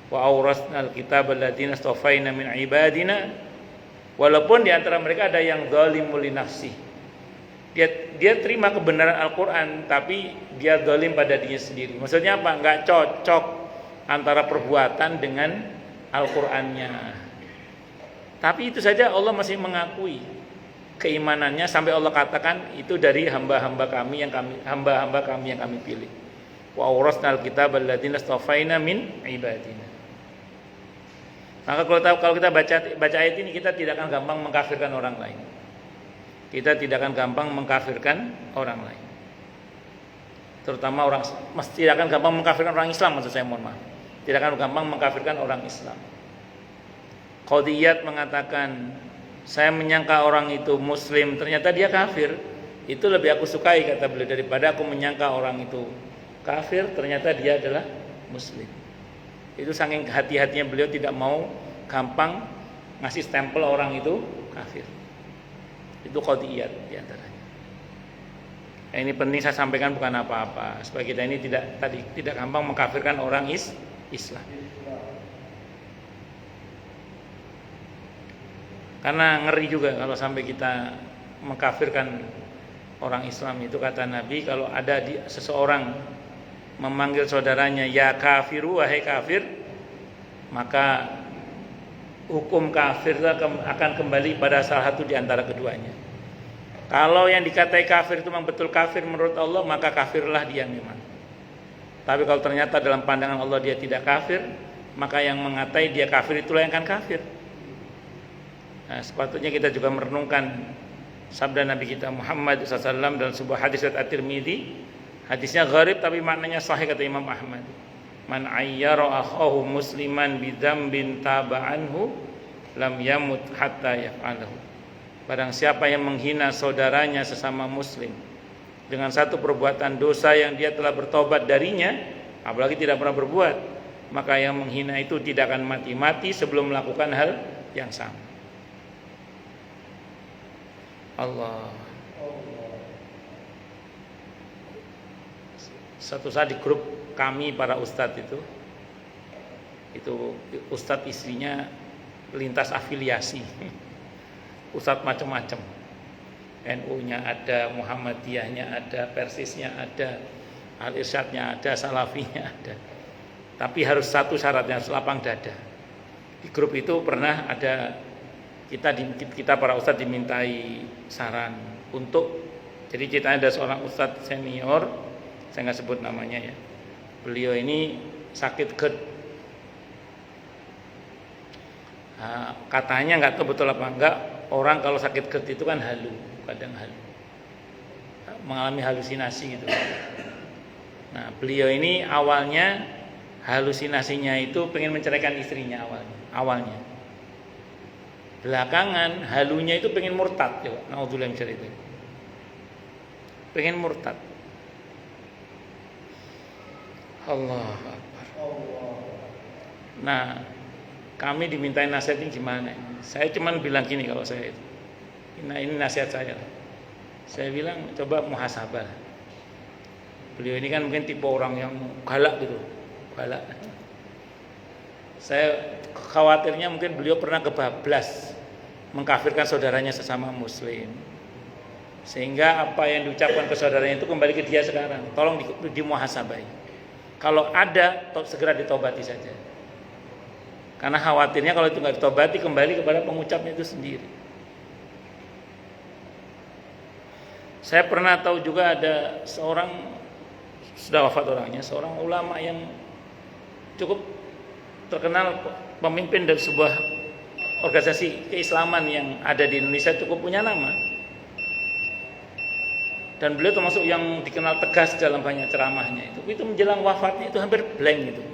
Wa awrasnal kitab alladziina astafaina min ibadina, walaupun di antara mereka ada yang zalimul li nafsi. Dia terima kebenaran Al-Qur'an tapi dia zalim pada dirinya sendiri. Maksudnya apa? Enggak cocok antara perbuatan dengan Al-Qur'annya. Tapi itu saja Allah masih mengakui keimanannya sampai Allah katakan itu dari hamba-hamba kami yang kami pilih. Wa awrasnal kitab alladziina astafaina min ibadina. Maka kalau kita baca ayat ini, kita tidak akan gampang mengkafirkan orang lain. Kita tidak akan gampang mengkafirkan orang lain. Terutama tidak akan gampang mengkafirkan orang Islam, maksud saya, mohon maaf. Tidak akan gampang mengkafirkan orang Islam. Qadiyat mengatakan, saya menyangka orang itu muslim, ternyata dia kafir. Itu lebih aku sukai, kata beliau, daripada aku menyangka orang itu kafir, ternyata dia adalah muslim. Itu saking hati-hatinya beliau tidak mau gampang ngasih stempel orang itu kafir. Itu qadiyat diantaranya. Ini penting saya sampaikan, bukan apa-apa, supaya kita ini tidak gampang mengkafirkan orang Islam. Karena ngeri juga kalau sampai kita mengkafirkan orang Islam. Itu kata Nabi, kalau ada seseorang memanggil saudaranya ya kafiru, wahai kafir, maka hukum kafir akan kembali pada salah satu di antara keduanya. Kalau yang dikatai kafir itu memang betul kafir menurut Allah, maka kafirlah dia memang. Tapi kalau ternyata dalam pandangan Allah dia tidak kafir, maka yang mengatai dia kafir itulah yang akan kafir. Nah, sepatutnya kita juga merenungkan sabda Nabi kita Muhammad SAW dalam sebuah hadis riwayat At-Tirmidzi. Hadisnya gharib tapi maknanya sahih, kata Imam Ahmad. Man ayyara akhahu musliman bidzambin taba'anhu lam yamut hatta yaf'alahu. Barang siapa yang menghina saudaranya sesama muslim dengan satu perbuatan dosa yang dia telah bertobat darinya, apalagi tidak pernah berbuat, maka yang menghina itu tidak akan mati-mati sebelum melakukan hal yang sama. Allah. Satu saat di grup kami para ustadz itu ustadz istrinya lintas afiliasi, ustadz macam-macam, NU-nya ada, Muhammadiyahnya ada, Persisnya ada, Al-Irsyadnya ada, Salafinya ada. Tapi harus satu syaratnya, harus lapang dada. Di grup itu pernah ada kita para ustadz dimintai saran untuk, jadi ceritanya ada seorang ustadz senior, saya nggak sebut namanya ya. Beliau ini sakit GERD. Nah, katanya nggak tahu betul apa enggak, orang kalau sakit GERD itu kan kadang halu, mengalami halusinasi gitu. Nah, beliau ini awalnya halusinasinya itu pengen menceraikan istrinya awalnya. Belakangan halunya itu pengen murtad, coba. Naudzubillah min dzalik. Pengen murtad. Allah Akbar. Nah, kami dimintain nasihat ini gimana? Saya cuman bilang gini kalau saya itu. Nah, ini nasihat saya. Saya bilang coba muhasabah. Beliau ini kan mungkin tipe orang yang galak gitu. Galak. Saya khawatirnya mungkin beliau pernah kebablas mengkafirkan saudaranya sesama muslim. Sehingga apa yang diucapkan ke saudaranya itu kembali ke dia sekarang. Tolong dimuhasabai. Kalau ada, segera ditobati saja. Karena khawatirnya kalau itu nggak ditobati, kembali kepada pengucapnya itu sendiri. Saya pernah tahu juga ada seorang, sudah wafat orangnya, seorang ulama yang cukup terkenal, pemimpin dari sebuah organisasi keislaman yang ada di Indonesia, cukup punya nama. Dan beliau termasuk yang dikenal tegas dalam banyak ceramahnya. Itu menjelang wafatnya itu hampir blank gitu.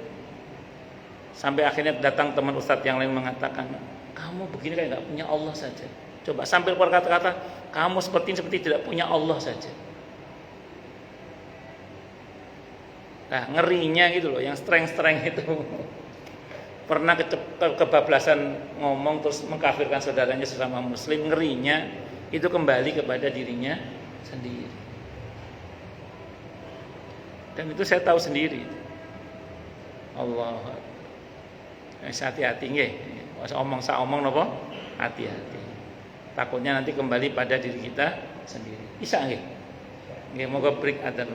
Sampai akhirnya datang teman ustadz yang lain mengatakan, kamu begini kayak nggak punya Allah saja. Coba sambil berkata-kata, kamu seperti tidak punya Allah saja. Nah, ngerinya gitu loh, yang streng-streng itu. Pernah kebablasan ngomong terus mengkafirkan saudaranya sesama muslim, ngerinya itu kembali kepada dirinya sendiri. Dan itu saya tahu sendiri. Allah, hati-hati nggih. Omong napa? Hati-hati. Takutnya nanti kembali pada diri kita sendiri. Bisa nggih? Nggih, moga break adzan.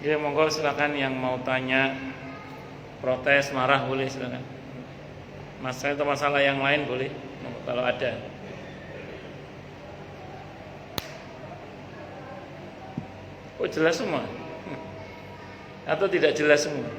Ya, monggo silakan yang mau tanya, protes, marah boleh silakan. Masalah atau masalah yang lain boleh kalau ada. Oh, jelas semua? Atau tidak jelas semua?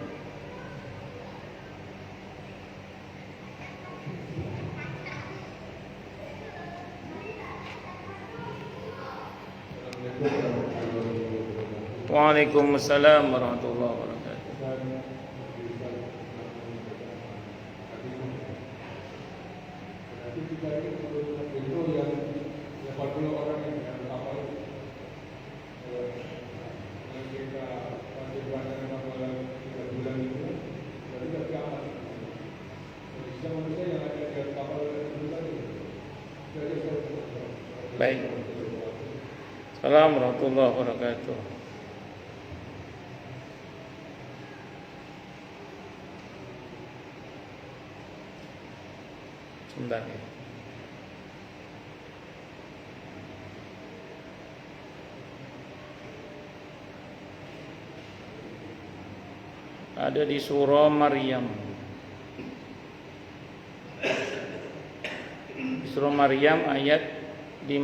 Waalaikumsalam warahmatullahi wabarakatuh. Baik. Assalamualaikum warahmatullahi wabarakatuh. Sebentar. Ada di surah Maryam. Di surah Maryam ayat 58.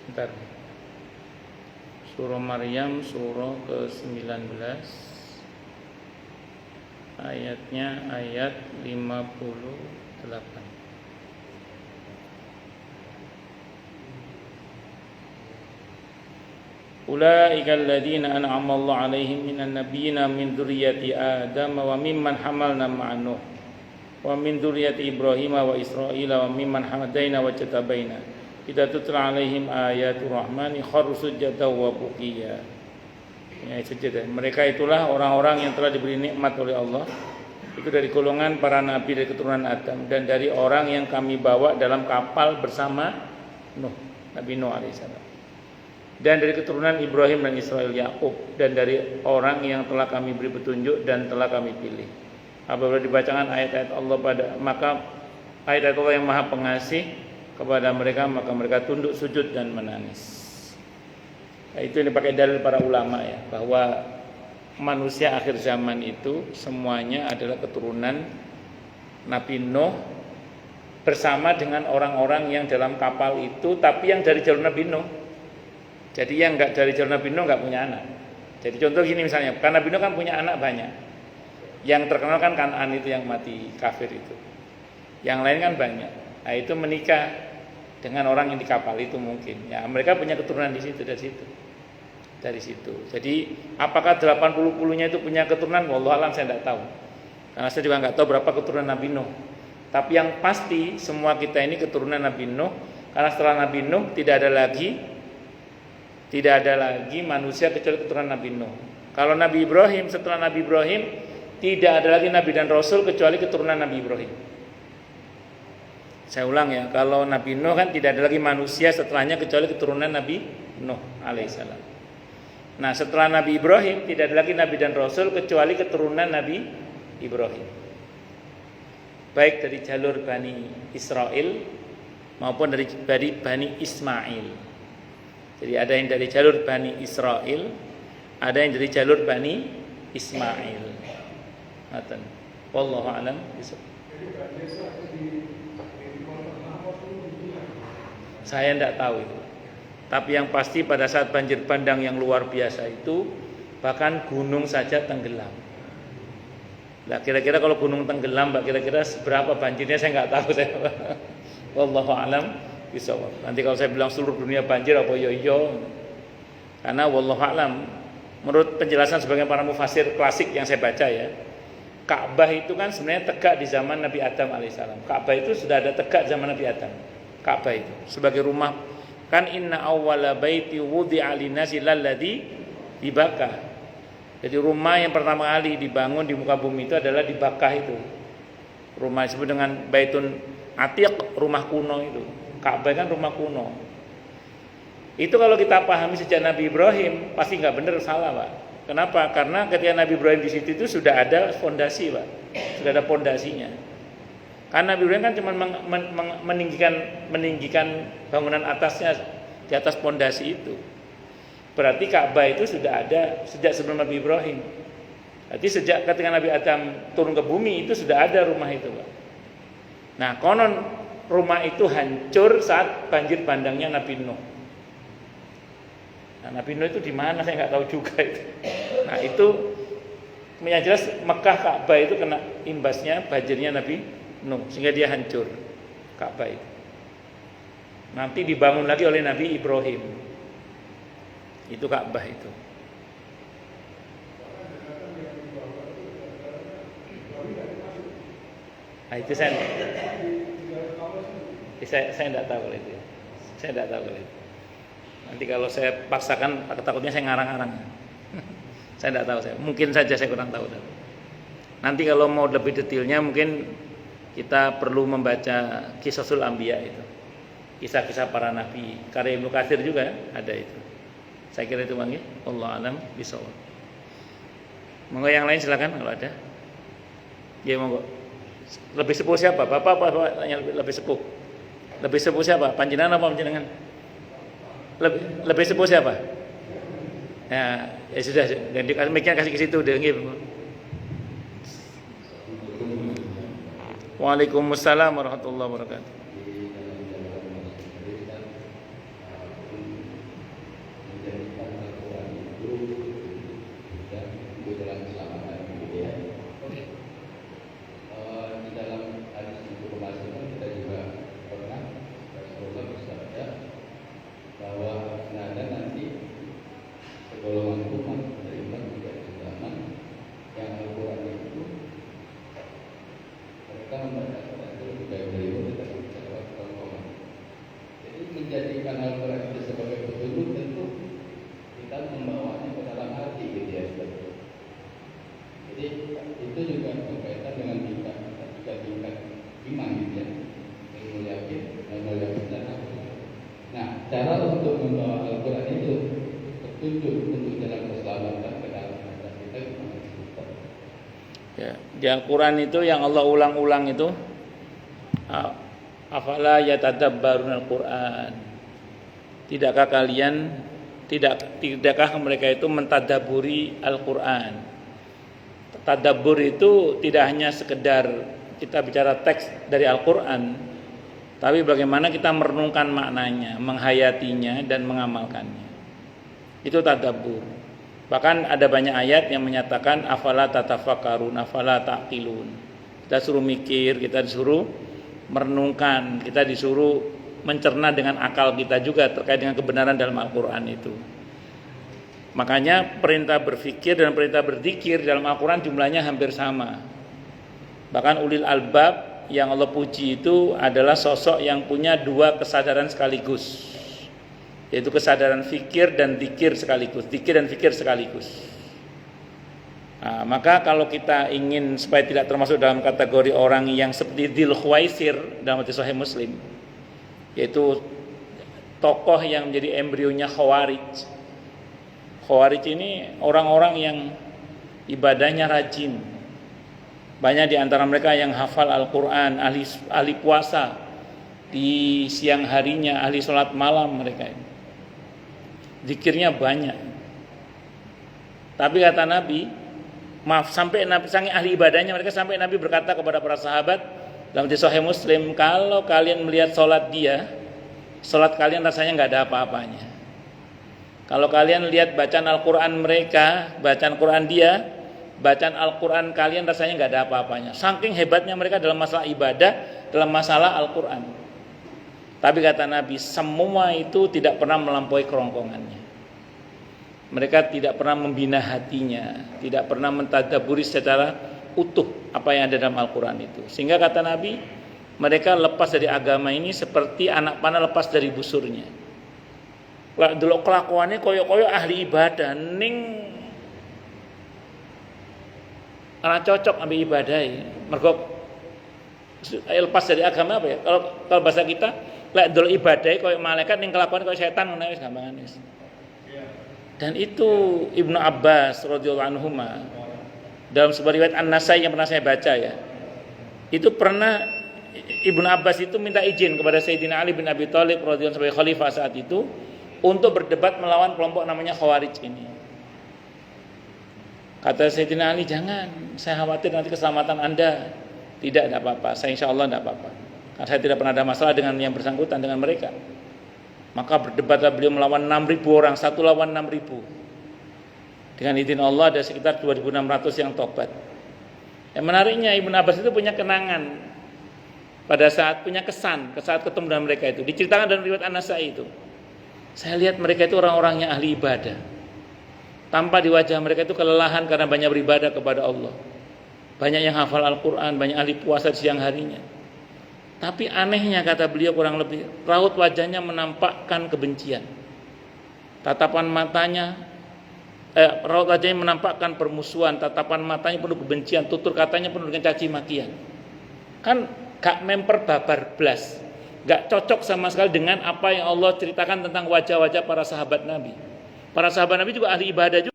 Sebentar. Surah Maryam surah ke-19 ayatnya ayat 58. Ulaika alladziina an'ama Allahu 'alaihim minan nabiyyiina min dzurriyyati Adam wa mimman hamalna ma'a Nuh wa min dzurriyyati Ibrahim wa Israila wa mimman hadaina wa jatabaina idza tutla 'alaihim ayatul rahmani kharru sujadan wa bukiya. Ya, sujud. Mereka itulah orang-orang yang telah diberi nikmat oleh Allah. Itu dari golongan para nabi dari keturunan Adam dan dari orang yang kami bawa dalam kapal bersama Nuh, Nabi Nuh alaihissalam. Dan dari keturunan Ibrahim dan Israel Yakub dan dari orang yang telah kami beri petunjuk dan telah kami pilih. Apabila dibacakan ayat-ayat Allah maka ayat-ayat Allah yang Maha Pengasih kepada mereka, maka mereka tunduk sujud dan menangis. Nah, itu yang dipakai dalil para ulama ya, bahwa manusia akhir zaman itu semuanya adalah keturunan Nabi Nuh bersama dengan orang-orang yang dalam kapal itu, tapi yang dari jalur Nabi Nuh. Jadi yang enggak dari jalur Nabi Nuh enggak punya anak. Jadi contoh gini misalnya, karena Nabi Nuh kan punya anak banyak. Yang terkenal kan Kan'an itu yang mati kafir itu. Yang lain kan banyak. Nah, itu menikah dengan orang yang di kapal itu mungkin. Ya, mereka punya keturunan di situ dari situ. Jadi apakah 80-nya itu punya keturunan? Wallahu alam, saya tidak tahu. Karena saya juga enggak tahu berapa keturunan Nabi Nuh. Tapi yang pasti semua kita ini keturunan Nabi Nuh, karena setelah Nabi Nuh tidak ada lagi manusia kecuali keturunan Nabi Nuh. Kalau Nabi Ibrahim, setelah Nabi Ibrahim tidak ada lagi nabi dan rasul kecuali keturunan Nabi Ibrahim. Saya ulang ya, kalau Nabi Nuh kan tidak ada lagi manusia setelahnya kecuali keturunan Nabi Nuh alaihissalam. Nah, setelah Nabi Ibrahim tidak ada lagi nabi dan rasul kecuali keturunan Nabi Ibrahim. Baik dari jalur Bani Israel maupun dari Bani Ismail. Jadi ada yang dari jalur Bani Israel, ada yang dari jalur Bani Ismail. Ngaten. Wallahu a'lam bishawab. Saya tidak tahu itu. Tapi yang pasti pada saat banjir bandang yang luar biasa itu, bahkan gunung saja tenggelam. Nah, kira-kira kalau gunung tenggelam, Mbak, kira-kira seberapa banjirnya saya nggak tahu saya. Wallahu a'lam bishawab. Nanti kalau saya bilang seluruh dunia banjir apa yo. Karena wallahu a'lam, menurut penjelasan sebagian para mufasir klasik yang saya baca ya, Ka'bah itu kan sebenarnya tegak di zaman Nabi Adam alaihissalam. Ka'bah itu sudah ada tegak zaman Nabi Adam. Ka'bah itu sebagai rumah, kan inna awwala baiti wudi'a lin-nasi lalladzi di Bakkah. Jadi rumah yang pertama kali dibangun di muka bumi itu adalah di Bakkah itu. Rumah disebut dengan Baitun Atiq, rumah kuno itu. Ka'bah kan rumah kuno. Itu kalau kita pahami sejak Nabi Ibrahim pasti nggak benar, salah, Pak. Kenapa? Karena ketika Nabi Ibrahim di situ itu sudah ada fondasi, Pak. Sudah ada fondasinya. Karena Nabi Ibrahim kan cuma meninggikan bangunan atasnya di atas fondasi itu. Berarti Ka'bah itu sudah ada sejak sebelum Nabi Ibrahim. Berarti sejak ketika Nabi Adam turun ke bumi itu sudah ada rumah itu, Pak. Nah, konon rumah itu hancur saat banjir bandangnya Nabi Nuh. Nah, Nabi Nuh itu di mana saya nggak tahu juga itu. Nah, itu yang jelas Mekah Ka'bah itu kena imbasnya banjirnya Nabi Nuh sehingga dia hancur Ka'bah itu. Nanti dibangun lagi oleh Nabi Ibrahim. Itu Ka'bah itu. Nah, itu saya tidak tahu itu. Saya tidak tahu itu. Nanti kalau saya paksakan, takutnya saya ngarang-ngarang. Saya tidak tahu, mungkin saja saya kurang tahu. Nanti kalau mau lebih detailnya mungkin kita perlu membaca Qisasul Anbiya itu, kisah-kisah para nabi. Karya Ibnu Katsir juga ada itu. Saya kira itu, Bang. Allah alam bishawab. Monggo yang lain silakan kalau ada. Ya monggo. Lebih sepuh siapa? Bapak apa tanya lebih sepuh? Lebih sepuh siapa? Panjenengan apa panjenengan? Lebih sepuh siapa? Ya sudah, dan dikasih kasih ke situ udah nggih. Waalaikumsalam warahmatullahi wabarakatuh. Menjadikan Al-Quran itu sebagai petunjuk, tentu kita membawanya ke dalam hati gitu ya. Jadi itu juga berkaitan dengan tingkat iman gitu ya. Ilmu yakin, ilmu yakin dan akal. Nah, cara untuk membawa Al-Quran itu petunjuk untuk jalan keselamatan ke dalam hati kita gimana? Ya, di Al-Quran itu yang Allah ulang-ulang itu afala yatadabbarun Al-Quran. Tidakkah mereka itu mentadaburi Al-Quran? Tadabbur itu tidak hanya sekedar kita bicara teks dari Al-Quran, tapi bagaimana kita merenungkan maknanya, menghayatinya dan mengamalkannya. Itu tadabbur. Bahkan ada banyak ayat yang menyatakan afala tatafakkarun, afala taqilun. Kita suruh mikir, kita disuruh merenungkan, kita disuruh mencerna dengan akal kita juga terkait dengan kebenaran dalam Al-Quran itu. Makanya perintah berfikir dan perintah berzikir dalam Al-Quran jumlahnya hampir sama. Bahkan ulil albab yang Allah puji itu adalah sosok yang punya dua kesadaran sekaligus, yaitu kesadaran fikir dan zikir sekaligus, zikir dan fikir sekaligus. Nah, maka kalau kita ingin supaya tidak termasuk dalam kategori orang yang seperti Dzul Khuwaisir dalam hadis Sahih Muslim, yaitu tokoh yang menjadi embrionya Khawarij. Khawarij ini orang-orang yang ibadahnya rajin. Banyak di antara mereka yang hafal Al-Quran, ahli puasa di siang harinya, ahli sholat malam mereka ini. Zikirnya banyak. Tapi kata Nabi, sampai Nabi sangat ahli ibadahnya mereka, sampai Nabi berkata kepada para sahabat dalam hadis Sahih Muslim, kalau kalian melihat sholat dia, sholat kalian rasanya nggak ada apa-apanya. Kalau kalian lihat bacaan Al-Quran mereka, bacaan Quran dia, bacaan Al-Quran kalian rasanya nggak ada apa-apanya. Saking hebatnya mereka dalam masalah ibadah, dalam masalah Al-Quran. Tapi kata Nabi, semua itu tidak pernah melampaui kerongkongannya. Mereka tidak pernah membina hatinya, tidak pernah mentadaburi secara utuh apa yang ada dalam Al-Quran itu. Sehingga kata Nabi, mereka lepas dari agama ini seperti anak panah lepas dari busurnya. Dulu kelakuannya koyo-koyo ahli ibadah, ning ana cocok ambil ibadah. Mergo lepas dari agama apa ya? Kalau bahasa kita, lek dulu ibadah koyo malaikat, ning kelakuan koyo setan, ngono wis gampangan wis. Dan itu Ibnu Abbas radhiyallahu anhuma dalam sebuah riwayat An-Nasai yang pernah saya baca ya. Itu pernah Ibnu Abbas itu minta izin kepada Sayyidina Ali bin Abi Thalib radhiyallahu sebagai khalifah saat itu untuk berdebat melawan kelompok namanya Khawarij ini. Kata Sayyidina Ali, jangan, saya khawatir nanti keselamatan Anda. Tidak apa-apa, saya insya Allah tidak apa-apa. Karena saya tidak pernah ada masalah dengan yang bersangkutan, dengan mereka. Maka berdebatlah beliau melawan 6.000 orang, satu lawan 6.000. Dengan izin Allah ada sekitar 2.600 yang tobat. Yang menariknya Ibnu Abbas itu punya kenangan pada saat punya kesan saat ketemu dengan mereka itu. Diceritakan dalam riwayat An-Nasai itu. Saya lihat mereka itu orang-orang yang ahli ibadah. Tanpa di wajah mereka itu kelelahan karena banyak beribadah kepada Allah. Banyak yang hafal Al-Quran, banyak ahli puasa di siang harinya. Tapi anehnya kata beliau kurang lebih, raut wajahnya menampakkan kebencian. Tatapan matanya, raut wajahnya menampakkan permusuhan, tatapan matanya penuh kebencian, tutur katanya penuh dengan caci makian. Kan gak memper babar blas. Gak cocok sama sekali dengan apa yang Allah ceritakan tentang wajah-wajah para sahabat Nabi. Para sahabat Nabi juga ahli ibadah juga.